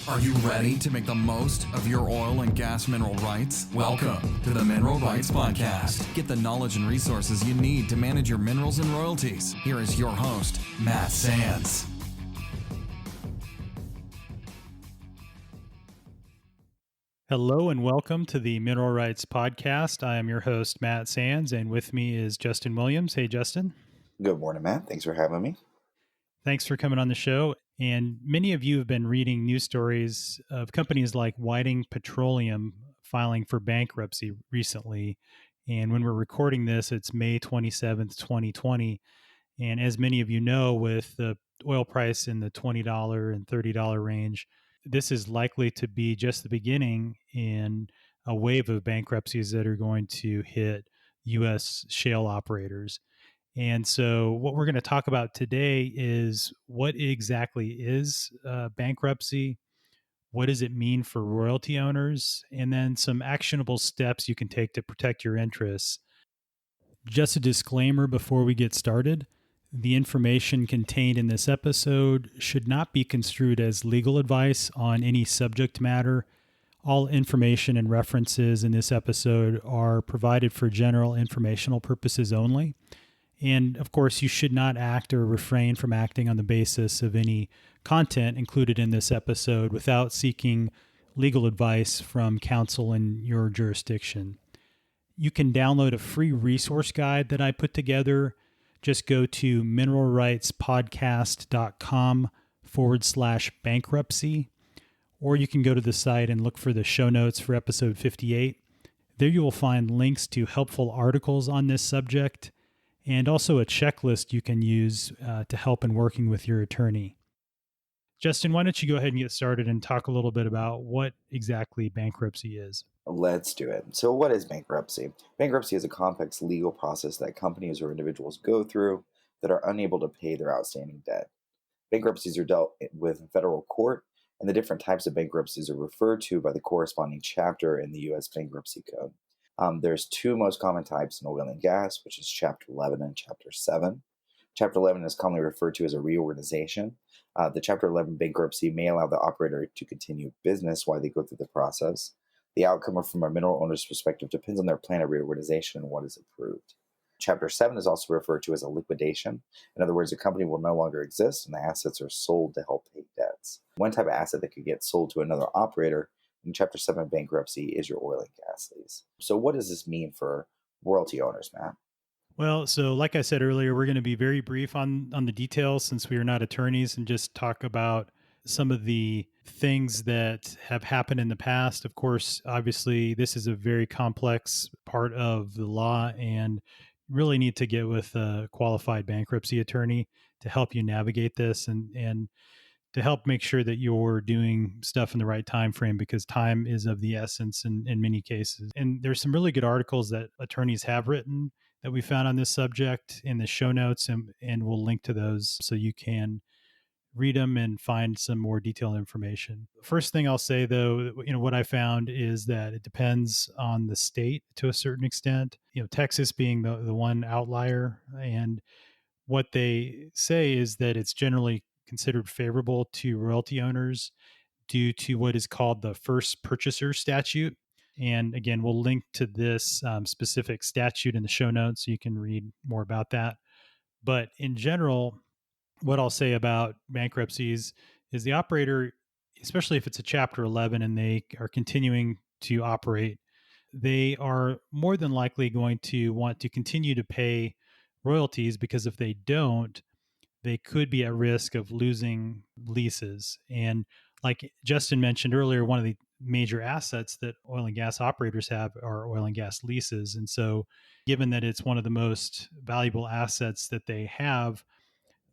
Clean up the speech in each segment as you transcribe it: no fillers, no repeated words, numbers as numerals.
Are you ready to make the most of your oil and gas mineral rights? Welcome to the Mineral Rights Podcast. Get the knowledge and resources you need to manage your minerals and royalties. Here is your host, Matt Sands. Hello and welcome to the Mineral Rights Podcast. I am your host, Matt Sands, and with me is Justin Williams. Hey, Justin. Good morning, Matt. Thanks for having me. Thanks for coming on the show. And many of you have been reading news stories of companies like Whiting Petroleum filing for bankruptcy recently. And when we're recording this, it's May 27th, 2020. And as many of you know, with the oil price in the $20 and $30 range, this is likely to be just the beginning in a wave of bankruptcies that are going to hit U.S. shale operators. And so what we're going to talk about today is what exactly is bankruptcy, what does it mean for royalty owners, and then some actionable steps you can take to protect your interests. Just a disclaimer before we get started. The information contained in this episode should not be construed as legal advice on any subject matter. All information and references in this episode are provided for general informational purposes only. And of course, you should not act or refrain from acting on the basis of any content included in this episode without seeking legal advice from counsel in your jurisdiction. You can download a free resource guide that I put together. Just go to mineralrightspodcast.com/bankruptcy, or you can go to the site and look for the show notes for episode 58. There you will find links to helpful articles on this subject, and also a checklist you can use to help in working with your attorney. Justin, why don't you go ahead and get started and talk a little bit about what exactly bankruptcy is? Let's do it. So what is bankruptcy? Bankruptcy is a complex legal process that companies or individuals go through that are unable to pay their outstanding debt. Bankruptcies are dealt with in federal court, and the different types of bankruptcies are referred to by the corresponding chapter in the U.S. Bankruptcy Code. There's two most common types in oil and gas, which is Chapter 11 and Chapter 7. Chapter 11 is commonly referred to as a reorganization. The Chapter 11 bankruptcy may allow the operator to continue business while they go through the process. The outcome from a mineral owner's perspective depends on their plan of reorganization and what is approved. Chapter 7 is also referred to as a liquidation. In other words, a company will no longer exist and the assets are sold to help pay debts. One type of asset that could get sold to another operator in Chapter 7 bankruptcy is your oil and gas lease. So what does this mean for royalty owners, Matt? Well, so like I said earlier, we're going to be very brief on the details since we are not attorneys and just talk about some of the things that have happened in the past. Of course, obviously, this is a very complex part of the law and really need to get with a qualified bankruptcy attorney to help you navigate this and to help make sure that you're doing stuff in the right time frame, because time is of the essence in many cases. And there's some really good articles that attorneys have written that we found on this subject in the show notes, and we'll link to those so you can read them and find some more detailed information. First thing I'll say, though, what I found is that it depends on the state to a certain extent. Texas being the one outlier, and what they say is that it's generally considered favorable to royalty owners due to what is called the first purchaser statute. And again, we'll link to this specific statute in the show notes so you can read more about that. But in general, what I'll say about bankruptcies is the operator, especially if it's a Chapter 11 and they are continuing to operate, they are more than likely going to want to continue to pay royalties, because if they don't, they could be at risk of losing leases. And like Justin mentioned earlier, one of the major assets that oil and gas operators have are oil and gas leases. And so given that it's one of the most valuable assets that they have,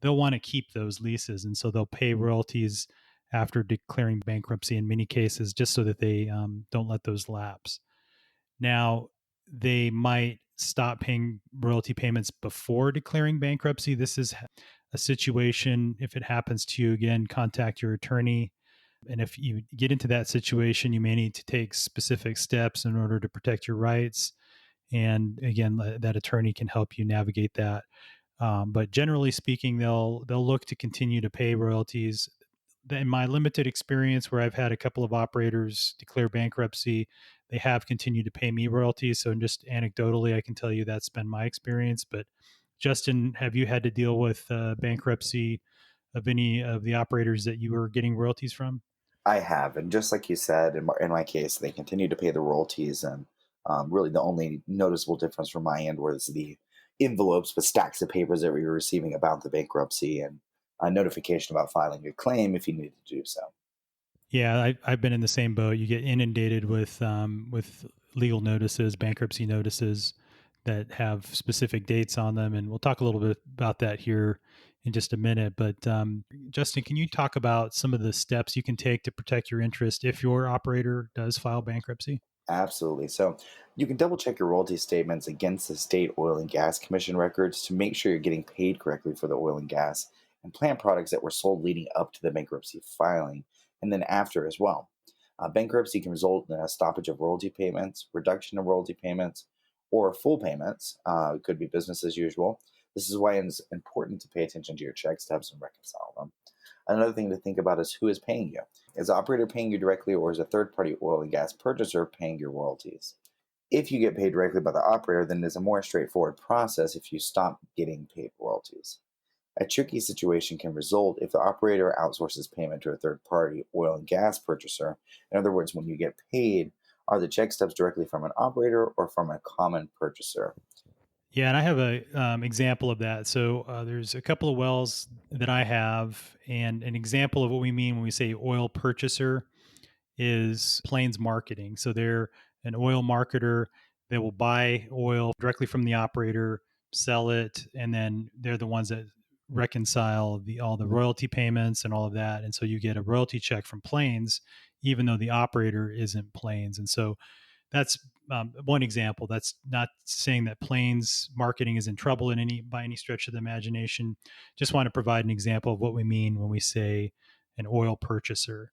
they'll want to keep those leases. And so they'll pay royalties after declaring bankruptcy in many cases, just so that they don't let those lapse. Now, they might stop paying royalty payments before declaring bankruptcy. This is a situation, if it happens to you, again, contact your attorney. And if you get into that situation, you may need to take specific steps in order to protect your rights. And again, that attorney can help you navigate that. But generally speaking, they'll look to continue to pay royalties. in my limited experience where I've had a couple of operators declare bankruptcy, they have continued to pay me royalties. So just anecdotally, I can tell you that's been my experience. But Justin, have you had to deal with bankruptcy of any of the operators that you were getting royalties from? I have, and just like you said, in my case, they continue to pay the royalties, and really the only noticeable difference from my end was the envelopes with stacks of papers that we were receiving about the bankruptcy and a notification about filing a claim if you needed to do so. Yeah, I've been in the same boat. You get inundated with legal notices, bankruptcy notices that have specific dates on them, and we'll talk a little bit about that here in just a minute. But Justin, can you talk about some of the steps you can take to protect your interest if your operator does file bankruptcy? Absolutely. So you can double check your royalty statements against the state oil and gas commission records to make sure you're getting paid correctly for the oil and gas and plant products that were sold leading up to the bankruptcy filing and then after as well. Bankruptcy can result in a stoppage of royalty payments, reduction of royalty payments, or full payments. It could be business as usual. This is why it's important to pay attention to your checks to have some reconcile them. Another thing to think about is who is paying you. Is the operator paying you directly, or is a third party oil and gas purchaser paying your royalties? If you get paid directly by the operator, then it is a more straightforward process if you stop getting paid royalties. A tricky situation can result if the operator outsources payment to a third party oil and gas purchaser. In other words, when you get paid, are the check stubs directly from an operator or from a common purchaser? Yeah, and I have a example of that. So there's a couple of wells that I have, and an example of what we mean when we say oil purchaser is Plains Marketing. So they're an oil marketer that will buy oil directly from the operator, sell it, and then they're the ones that reconcile the all the royalty payments and all of that. And so you get a royalty check from Plains, even though the operator isn't Plains. And so that's one example. That's not saying that Plains Marketing is in trouble in any by any stretch of the imagination. Just want to provide an example of what we mean when we say an oil purchaser.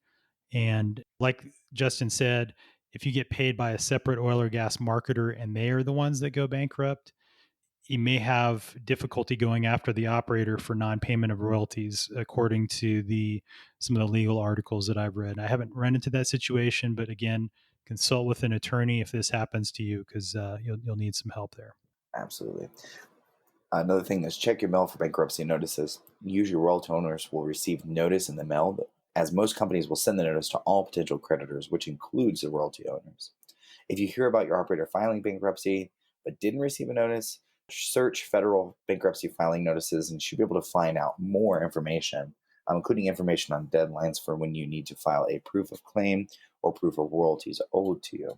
And like Justin said, if you get paid by a separate oil or gas marketer and they are the ones that go bankrupt, you may have difficulty going after the operator for non-payment of royalties, according to the some of the legal articles that I've read. I haven't run into that situation, but again, consult with an attorney if this happens to you, because you'll need some help there. Absolutely. Another thing is check your mail for bankruptcy notices. Usually, royalty owners will receive notice in the mail, as most companies will send the notice to all potential creditors, which includes the royalty owners. If you hear about your operator filing bankruptcy but didn't receive a notice, search federal bankruptcy filing notices and you should be able to find out more information, including information on deadlines for when you need to file a proof of claim or proof of royalties owed to you.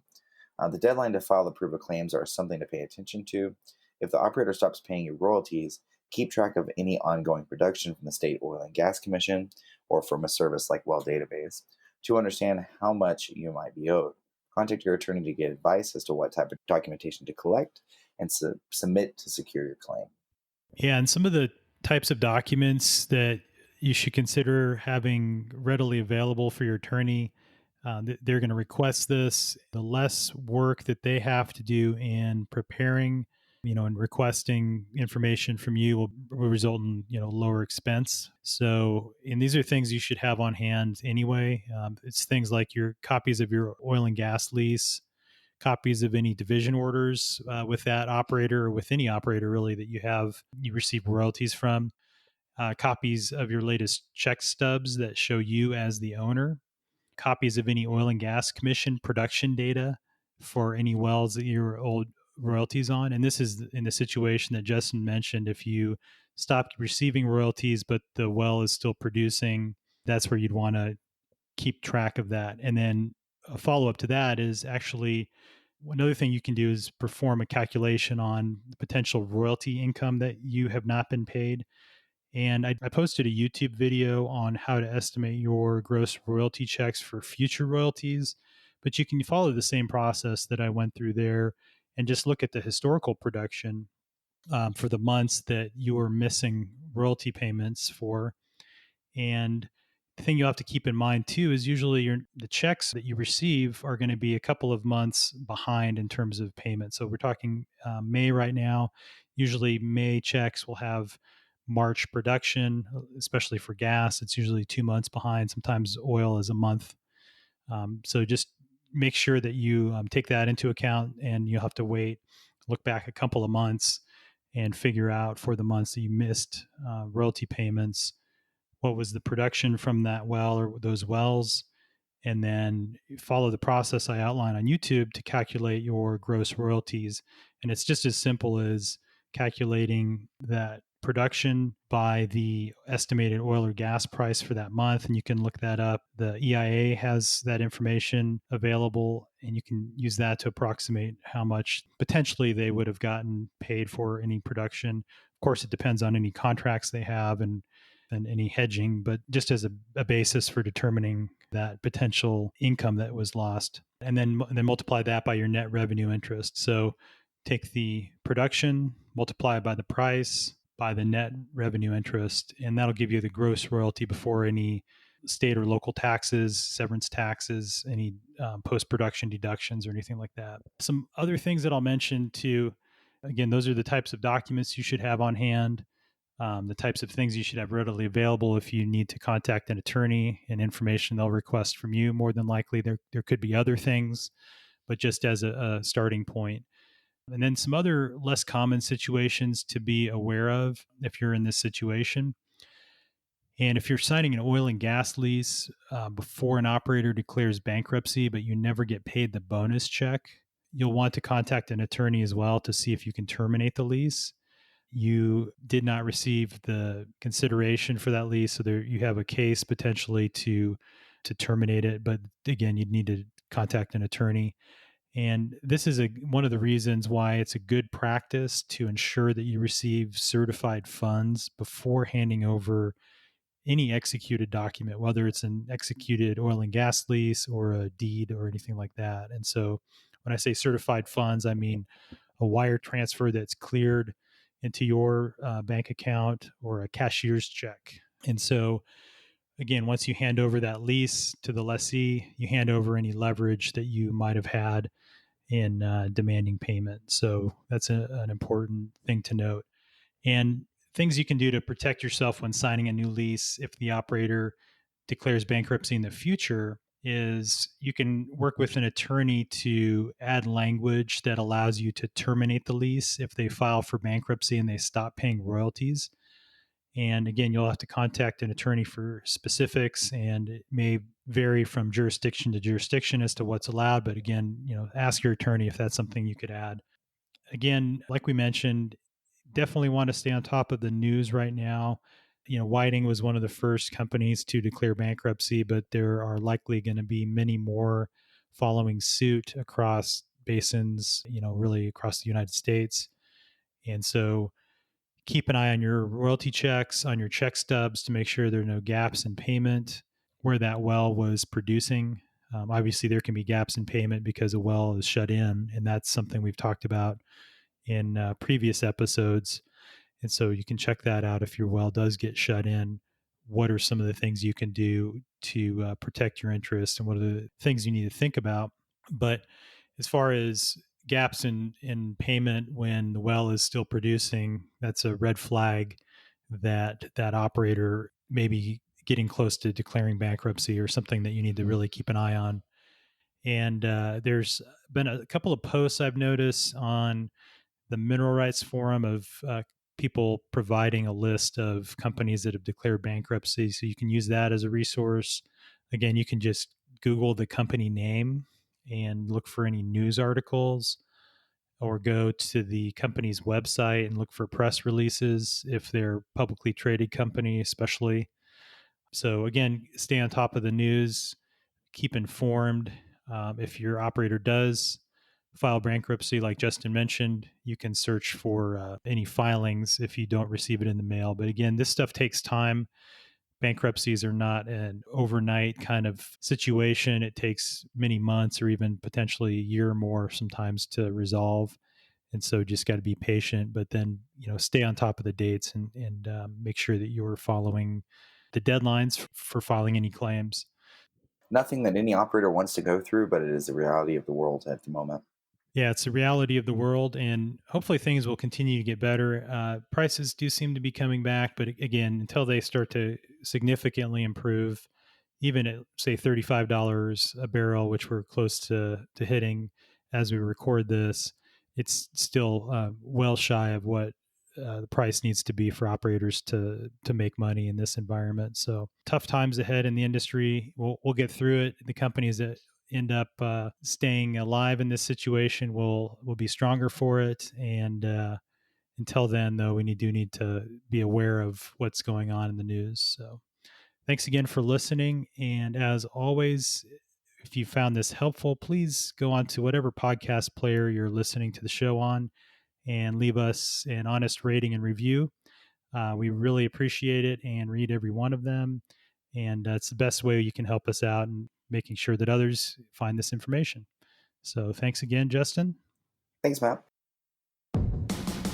The deadline to file the proof of claims are something to pay attention to. If the operator stops paying you royalties, keep track of any ongoing production from the State Oil and Gas Commission or from a service like Well Database to understand how much you might be owed. Contact your attorney to get advice as to what type of documentation to collect and submit to secure your claim. Yeah, and some of the types of documents that you should consider having readily available for your attorney. They're going to request this. The less work that they have to do in preparing, and requesting information from you will result in, lower expense. So, and these are things you should have on hand anyway. It's things like your copies of your oil and gas lease, copies of any division orders with that operator or with any operator really that you receive royalties from, copies of your latest check stubs that show you as the owner, copies of any oil and gas commission production data for any wells that you're owed royalties on. And this is in the situation that Justin mentioned. If you stop receiving royalties but the well is still producing, that's where you'd want to keep track of that. And then a follow up to that is actually another thing you can do is perform a calculation on the potential royalty income that you have not been paid. And I posted a YouTube video on how to estimate your gross royalty checks for future royalties. But you can follow the same process that I went through there and just look at the historical production for the months that you were missing royalty payments for. And the thing you have to keep in mind too is usually the checks that you receive are going to be a couple of months behind in terms of payment. So we're talking May right now. Usually May checks will have March production, especially for gas. It's usually 2 months behind. Sometimes oil is a month. So just make sure that you take that into account, and you'll have to look back a couple of months and figure out for the months that you missed royalty payments, what was the production from that well or those wells, and then follow the process I outline on YouTube to calculate your gross royalties. And it's just as simple as calculating that production by the estimated oil or gas price for that month. And you can look that up. The EIA has that information available, and you can use that to approximate how much potentially they would have gotten paid for any production. Of course, it depends on any contracts they have and any hedging, but just as a basis for determining that potential income that was lost. And then multiply that by your net revenue interest. So take the production, multiply it by the price, by the net revenue interest, and that'll give you the gross royalty before any state or local taxes, severance taxes, any post-production deductions or anything like that. Some other things that I'll mention too, again, those are the types of documents you should have on hand, the types of things you should have readily available if you need to contact an attorney, and information they'll request from you. More than likely, there could be other things, but just as a starting point. And then some other less common situations to be aware of if you're in this situation. And if you're signing an oil and gas lease before an operator declares bankruptcy, but you never get paid the bonus check, you'll want to contact an attorney as well to see if you can terminate the lease. You did not receive the consideration for that lease, so there you have a case potentially to terminate it. But again, you'd need to contact an attorney. And this is one of the reasons why it's a good practice to ensure that you receive certified funds before handing over any executed document, whether it's an executed oil and gas lease or a deed or anything like that. And so when I say certified funds, I mean a wire transfer that's cleared into your bank account, or a cashier's check. And so, again, once you hand over that lease to the lessee, you hand over any leverage that you might have had in demanding payment. So that's an important thing to note. And things you can do to protect yourself when signing a new lease if the operator declares bankruptcy in the future is you can work with an attorney to add language that allows you to terminate the lease if they file for bankruptcy and they stop paying royalties. And again, you'll have to contact an attorney for specifics, and it may vary from jurisdiction to jurisdiction as to what's allowed. But again, ask your attorney if that's something you could add. Again, like we mentioned, definitely want to stay on top of the news right now. Whiting was one of the first companies to declare bankruptcy, but there are likely going to be many more following suit across basins, really across the United States. And so keep an eye on your royalty checks, on your check stubs to make sure there are no gaps in payment where that well was producing. Obviously, there can be gaps in payment because a well is shut in, and that's something we've talked about in previous episodes. And so you can check that out if your well does get shut in. What are some of the things you can do to protect your interest, and what are the things you need to think about? But as far as gaps in payment when the well is still producing, that's a red flag that operator may be getting close to declaring bankruptcy, or something that you need to really keep an eye on. And there's been a couple of posts I've noticed on the Mineral Rights Forum of people providing a list of companies that have declared bankruptcy. So you can use that as a resource. Again, you can just Google the company name and look for any news articles, or go to the company's website and look for press releases if they're a publicly traded company, especially. So again, stay on top of the news, keep informed. If your operator does file bankruptcy, like Justin mentioned, you can search for any filings if you don't receive it in the mail. But again, this stuff takes time. Bankruptcies are not an overnight kind of situation. It takes many months, or even potentially a year or more sometimes, to resolve. And so just got to be patient, but then, stay on top of the dates, and make sure that you're following the deadlines for filing any claims. Nothing that any operator wants to go through, but it is the reality of the world at the moment. Yeah, it's the reality of the world, and hopefully things will continue to get better. Prices do seem to be coming back, but again, until they start to significantly improve, even at say $35 a barrel, which we're close to hitting as we record this, it's still well shy of what the price needs to be for operators to make money in this environment. So tough times ahead in the industry. We'll get through it. The companies that end up staying alive in this situation will be stronger for it. And until then, though, do need to be aware of what's going on in the news. So thanks again for listening. And as always, if you found this helpful, please go on to whatever podcast player you're listening to the show on and leave us an honest rating and review. We really appreciate it and read every one of them. And it's the best way you can help us out in making sure that others find this information. So thanks again, Justin. Thanks, Matt.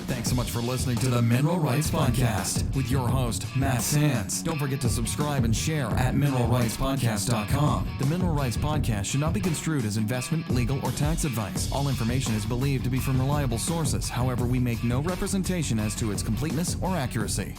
Thanks so much for listening to the Mineral Rights Podcast with your host, Matt Sands. Don't forget to subscribe and share at mineralrightspodcast.com. The Mineral Rights Podcast should not be construed as investment, legal, or tax advice. All information is believed to be from reliable sources. However, we make no representation as to its completeness or accuracy.